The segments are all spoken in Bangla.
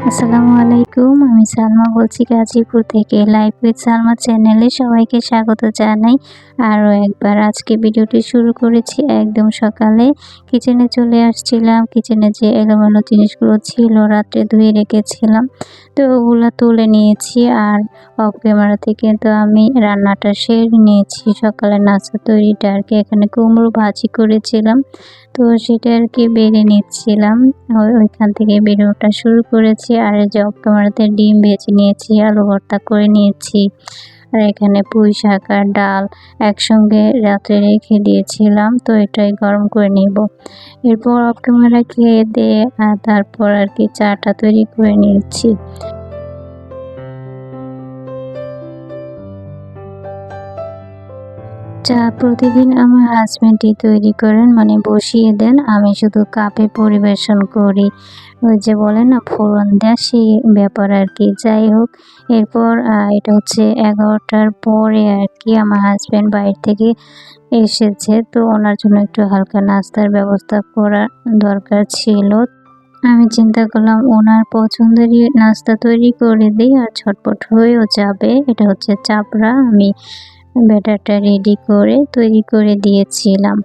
আসসালামু আলাইকুম। আমি সালমা বলছি গাজীপুর থেকে। লাইফ উইথ সালমা চ্যানেলে সবাইকে স্বাগত জানাই। আরও একবার আজকে ভিডিওটি শুরু করেছি একদম সকালে। কিচেনে চলে আসছিলাম। কিচেনে যে এলোমেলো জিনিসগুলো ছিল রাত্রে ধুয়ে রেখেছিলাম, তো ওগুলো তুলে নিয়েছি। আর অফ ক্যামেরাতে কিন্তু আমি রান্নাটা সেরে নিয়েছি। সকালে নাস্তা তৈরিটা আর কি, এখানে কুমড়ো ভাজি করেছিলাম, তো সেটা আর কি বেড়ে নিচ্ছিলাম। ওইখান থেকে ভিডিওটা শুরু করেছি। আর এই যে অফ ক্যামেরাতে ডিম ভেজে নিয়েছি, আলু ভর্তা করে নিয়েছি। আর এখানে পুঁই শাক আর ডাল একসঙ্গে রাত্রে রেখে দিয়েছিলাম, তো এটাই গরম করে নিব। এরপর অফ ক্যামেরা খেয়ে দিয়ে তারপর আর কি চাটা তৈরি করে নিয়েছি। চা প্রতিদিন আমার হাজবেন্ডই তৈরি করেন, মানে বসিয়ে দেন, আমি শুধু কাপে পরিবেশন করি। ওই যে বলে না ফোড়ন দেয়া, সেই ব্যাপার আর কি। যাই হোক, এরপর এটা হচ্ছে 11টার পরে আর কি আমার হাজবেন্ড বাইরে থেকে এসেছে, তো ওনার জন্য একটু হালকা নাস্তার ব্যবস্থা করা দরকার ছিল। আমি চিন্তা করলাম ওনার পছন্দেরই নাস্তা তৈরি করে দিই, আর ঝটপট হয়েও যাবে। এটা হচ্ছে চাপড়া। আমি ব্যাটারটা রেডি করে তৈরি করে দিয়েছিলাম।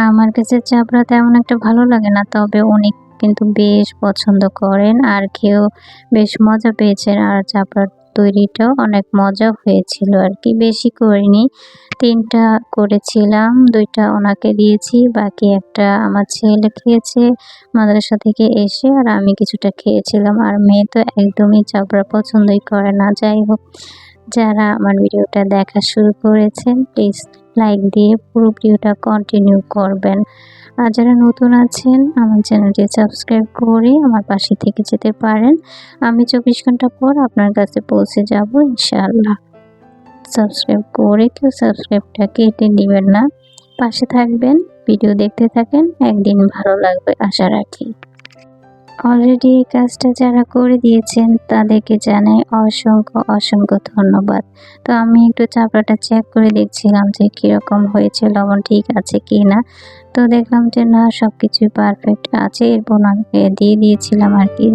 আমার কাছে চাপড়া তেমন একটা ভালো লাগে না, তবে উনি কিন্তু বেশ পছন্দ করেন আর খেয়েও বেশ মজা পেয়েছেন। আর চাপড়ার তৈরিটাও অনেক মজা হয়েছিল আর কি। বেশি করিনি, 3টা করেছিলাম, 2টা ওনাকে দিয়েছি, বাকি একটা আমার ছেলে খেয়েছে মাদ্রাসা থেকে এসে, আর আমি কিছুটা খেয়েছিলাম। আর মেয়ে তো একদমই চাপড়া পছন্দই করে না। যাই হোক, যারা আমার ভিডিওটা দেখা শুরু করেছেন প্লিজ লাইক দিয়ে পুরো ভিডিওটা কন্টিনিউ করবেন। আর যারা নতুন আছেন আমার চ্যানেলটি সাবস্ক্রাইব করে আমার পাশে থেকে যেতে পারেন। আমি 24 ঘন্টা পর আপনার কাছে পৌঁছে যাব ইনশাআল্লাহ। সাবস্ক্রাইব করে কেউ সাবস্ক্রাইবটা কেটে নেবেন না, পাশে থাকবেন, ভিডিও দেখতে থাকেন, একদিন ভালো লাগবে আশা রাখি। অলরেডি এই কাজটা যারা করে দিয়েছেন তাদেরকে জানাই অসংখ্য ধন্যবাদ। তো আমি একটু চাপড়াটা চেক করে দেখছিলাম যে কীরকম হয়েছে, লবণ ঠিক আছে কি না। তো দেখলাম যে না, সব কিছুই পারফেক্ট আছে। এরপর ওনাকে দিয়ে দিয়েছিলাম আর কি।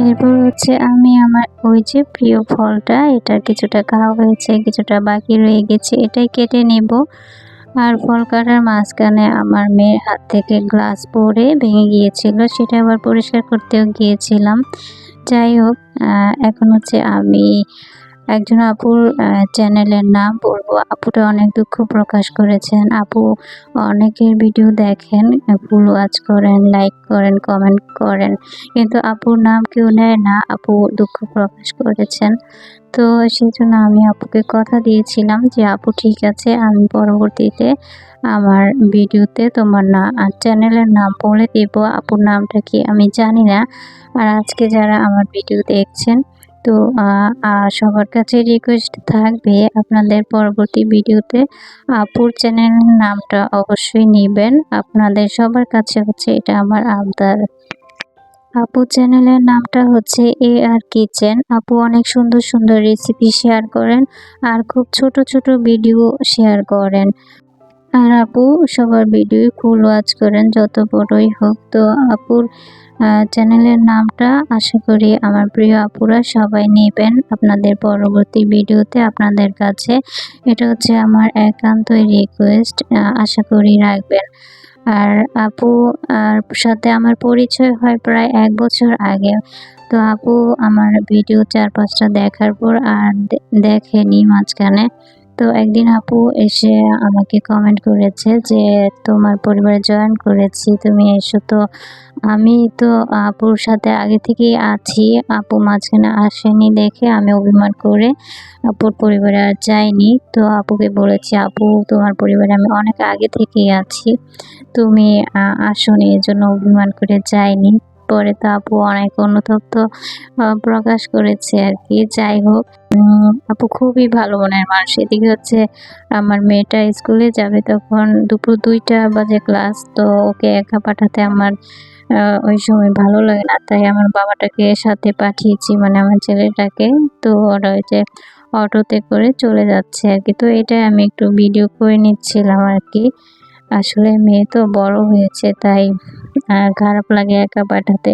এরপর হচ্ছে আমি আমার ওই যে প্রিয় ফলটা, এটার কিছুটা খাওয়া হয়েছে, কিছুটা বাকি রয়ে গেছে, এটাই কেটে নেব। আর ফল কাটার মাঝখানে আমার মেয়ের হাত থেকে গ্লাস পড়ে ভেঙে গিয়েছিল, সেটা আবার পরিষ্কার করতেও গিয়েছিলাম। যাই হোক, এখন হচ্ছে আমি একজন আপুর চ্যানেলের নাম বলবো। আপুটা অনেক দুঃখ প্রকাশ করেছেন। আপু অনেকের ভিডিও দেখেন, ফুল ওয়াচ করেন, লাইক করেন, কমেন্ট করেন, কিন্তু আপুর নাম কেউ নেয় না। আপু দুঃখ প্রকাশ করেছেন, তো সেজন্য আমি আপুকে কথা দিয়েছিলাম যে আপু ঠিক আছে, আমি পরবর্তীতে আমার ভিডিওতে তোমার চ্যানেলের নাম বলে দেব। আপুর নামটা কি আমি জানি না। আর আজকে যারা আমার ভিডিও দেখছেন, তো সবার কাছে রিকোয়েস্ট থাকবে আপনাদের পরবর্তী ভিডিওতে আপুর চ্যানেলের নামটা অবশ্যই নেবেন। আপনাদের সবার কাছে হচ্ছে এটা আমার আবদার। আপু চ্যানেলের নামটা হচ্ছে AR কিচেন। আপু অনেক সুন্দর রেসিপি শেয়ার করেন, আর খুব ছোট ভিডিও শেয়ার করেন। আর আপু সবার ভিডিও ফুল ওয়াচ করেন, যত বড়ই হোক। তো আপুর চ্যানেলের নামটা আশা করি আমার প্রিয় আপুরা সবাই নেবেন আপনাদের পরবর্তী ভিডিওতে আপনাদের কাছে। এটা হচ্ছে আমার একান্তই রিকোয়েস্ট, আশা করি রাখবেন। আর আপু আর সাথে আমার পরিচয় হয় প্রায় 1 বছর আগে। তো আপু আমার ভিডিও 4-5টা দেখার পর আর দেখেনি মাঝখানে। তো একদিন আপু এসে আমাকে কমেন্ট করেছে যে তোমার পরিবারে জয়েন করেছি, তুমি এসো। তো আমি তো আপুর সাথে আগে থেকেই আছি, আপু মাঝখানে আসেনি দেখে আমি অভিমান করে আপুর পরিবারে আর যাইনি। তো আপুকে বলেছি আপু তোমার পরিবারে আমি অনেক আগে থেকেই আছি, তুমি আসোনি, এজন্য অভিমান করে যাইনি। পরে তো আপু অনেক অনুতপ্ত প্রকাশ করেছে আর কি। যাই হোক, আপু খুবই ভালো মনের মানুষ। এদিকে হচ্ছে আমার মেয়েটা স্কুলে যাবে, তখন দুপুর 2টা বাজে ক্লাস, তো ওকে একা পাঠাতে আমার ওই সময় ভালো লাগে না, তাই আমার বাবাটাকে সাথে পাঠিয়েছি, মানে আমার ছেলেটাকে। তো ওরা ওই যে অটোতে করে চলে যাচ্ছে আর কি। তো এটাই আমি একটু ভিডিও করে নিচ্ছিলাম আর কি। আসলে মেয়ে তো বড় হয়েছে, তাই খারাপ লাগে একা পাঠাতে।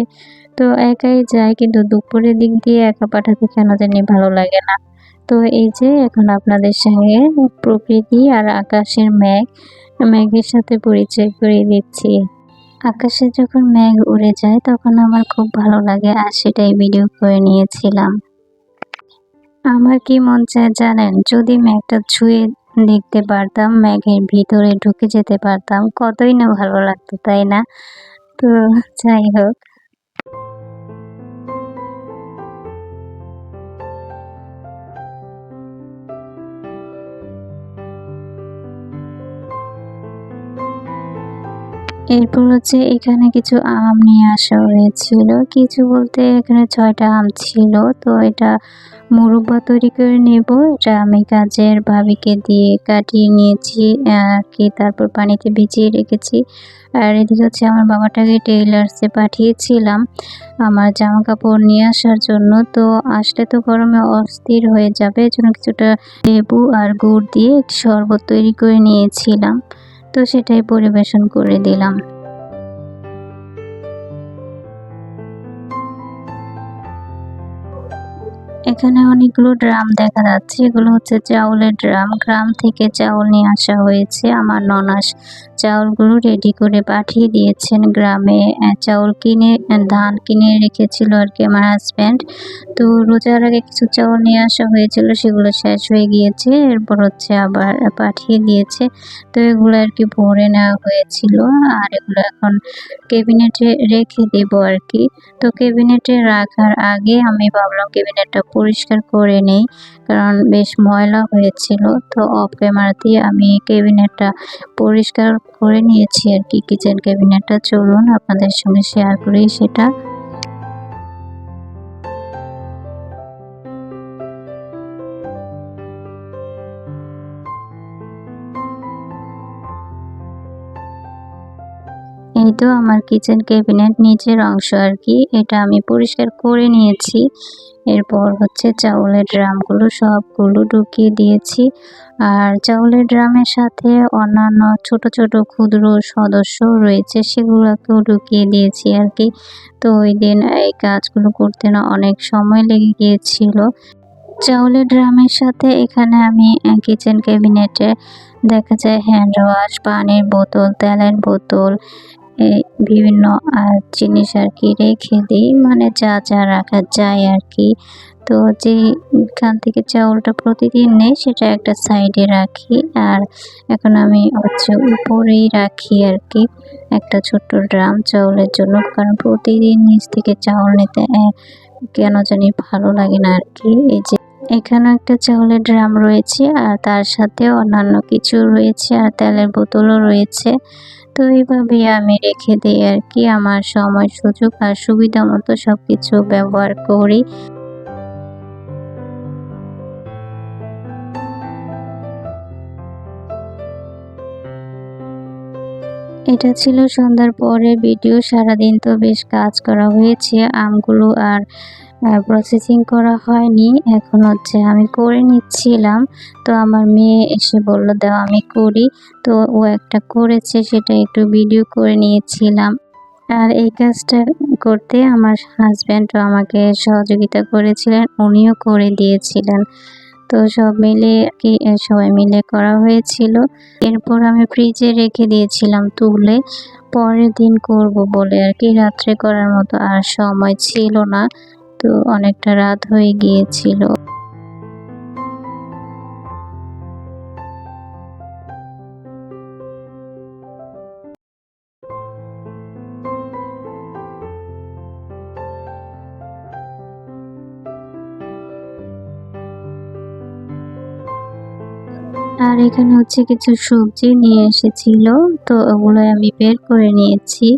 তো একাই যাই, কিন্তু দুপুরের দিক দিয়ে একা পাঠাতে কেন জানি ভালো লাগে না। তো এই যে এখন আপনাদের সঙ্গে প্রকৃতি আর আকাশের মেঘের সাথে পরিচয় করিয়ে দিচ্ছি। আকাশে যখন মেঘ উড়ে যায় তখন আমার খুব ভালো লাগে, আর সেটাই ভিডিও করে নিয়েছিলাম। আমার কি মন চায় জানেন? যদি মেঘটা ছুঁয়ে দেখতে পারতাম, মেঘের ভিতরে ঢুকে যেতে পারতাম, কতই না ভালো লাগতো, তাই না? তো যাই হোক, এরপর হচ্ছে এখানে কিছু আম নিয়ে আসা হয়েছিল। কিছু বলতে এখানে ৬ টা আম ছিল। তো এটা মুরব্বা তৈরি করে নেব। এটা আমি কাজের ভাবিকে দিয়ে কাটিয়ে নিয়েছি আরকি, তারপর পানিতে ভিজিয়ে রেখেছি। আর এদিকে হচ্ছে আমার বাবাটাকে টেইলার্সে পাঠিয়েছিলাম আমার জামাকাপড় নিয়ে আসার জন্য। তো আসলে তো গরমে অস্থির হয়ে যাবে, এজন্য কিছুটা লেবু আর গুড় দিয়ে একটি শরবত তৈরি করে নিয়েছিলাম। তো সেটাই পরিবেশন করে দিলাম। এখানে অনেকগুলো ড্রাম দেখা যাচ্ছে। এগুলো হচ্ছে চাউলের ড্রাম। গ্রাম থেকে চাউল নিয়ে আসা হয়েছে। আমার ননাস চাউলগুলো রেডি করে পাঠিয়ে দিয়েছেন গ্রামে। চাউল কিনে ধান কিনে রেখেছিল আরকি আমার হাসব্যান্ড। তো রোজার আগে কিছু চাউল নিয়ে আসা হয়েছিল, সেগুলো শেষ হয়ে গিয়েছে। এরপর হচ্ছে আবার পাঠিয়ে দিয়েছে। তো এগুলো আরকি ভরে নেওয়া হয়েছিল। আর এগুলো এখন ক্যাবিনেটে রেখে দেবো আরকি। তো ক্যাবিনেটে রাখার আগে আমি ভাবলাম ক্যাবিনেটটা পরিষ্কার করে নেই, কারণ বেশ ময়লা হয়েছিল। তো অফ ক্যামেরাতেই আমি ক্যাবিনেটটা পরিষ্কার করে নিয়েছি আরকি, কিচেন ক্যাবিনেটটা। চলুন আপনাদের সঙ্গে শেয়ার করি সেটা। এই তো আমার কিচেন ক্যাবিনেট নিচের অংশ আরকি। এটা আমি পরিষ্কার করে নিয়েছি। এরপর হচ্ছে চাউলের ড্রামগুলো সবগুলো ঢুকিয়ে দিয়েছি। আর চাউলের ড্রামের সাথে অন্যান্য ছোট, ছোট ক্ষুদ্র সদস্য রয়েছে, সেগুলোকেও ঢুকিয়ে দিয়েছি আরকি। তো ওইদিন এই কাজগুলো করতে না অনেক সময় লেগে গিয়েছিল। চাউলের ড্রামের সাথে এখানে আমি কিচেন ক্যাবিনেটে দেখা যায় হ্যান্ড ওয়াশ, পানির বোতল, তেলের বোতল, এই বিভিন্ন জিনিস আরকি রেখে দিই। মানে যা রাখা যায় আরকি। তো যেখান থেকে চাউলটা প্রতিদিন নেই সেটা একটা সাইডে রাখি। আর এখন আমি হচ্ছে উপরেই রাখি আরকি একটা ছোট্ট ড্রাম চাউলের জন্য। কারণ প্রতিদিন নিচ থেকে চাউল নিতে কেন জানি ভালো লাগে না আরকি। এই যে এখানেও একটা চাউলের ড্রাম রয়েছে, আর তার সাথে অন্যান্য কিছু রয়েছে, আর তেলের বোতলও রয়েছে। তো এইভাবেই আমি রেখে দেই আরকি। আমার সময় সুযোগ আর সুবিধা মতো সবকিছু ব্যবহার করি। এটা ছিল সন্ধ্যার পরের ভিডিও। সারাদিন তো বেশ কাজ করা হয়েছে। আমগুলো আর প্রসেসিং করা হয়নি। এখন হচ্ছে আমি করে নিচ্ছিলাম। তো আমার মেয়ে এসে বলল, "দাও আমি করি।" তো ও একটা করেছে, সেটা একটু ভিডিও করে নিয়েছিলাম। আর এই কাজটা করতে আমার হাসব্যান্ডও আমাকে সহযোগিতা করেছিলেন, উনিও করে দিয়েছিলেন। তো সব মিলে আরকি সবাই মিলে করা হয়েছিল। এরপর আমি ফ্রিজে রেখে দিয়েছিলাম তুলে, পরের দিন করব বলে আরকি। রাত্রে করার মতো আর সময় ছিল না। তো অনেকটা রাত হয়ে গিয়েছিল। আর এখানে হচ্ছে কিছু সবজি নিয়ে এসেছিল। তো ওগুলো আমি বের করে নিয়েছি।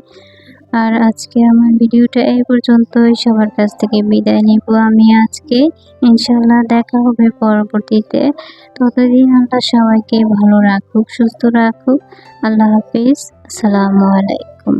আর আজকে আমার ভিডিওটা এই পর্যন্তই। সবার কাছ থেকে বিদায় নিব আমি আজকে। ইনশাআল্লাহ দেখা হবে পরবর্তীতে। ততদিন আল্লাহ সবাইকে ভালো রাখুক, সুস্থ রাখুক। আল্লাহ হাফিজ। আসসালামু আলাইকুম।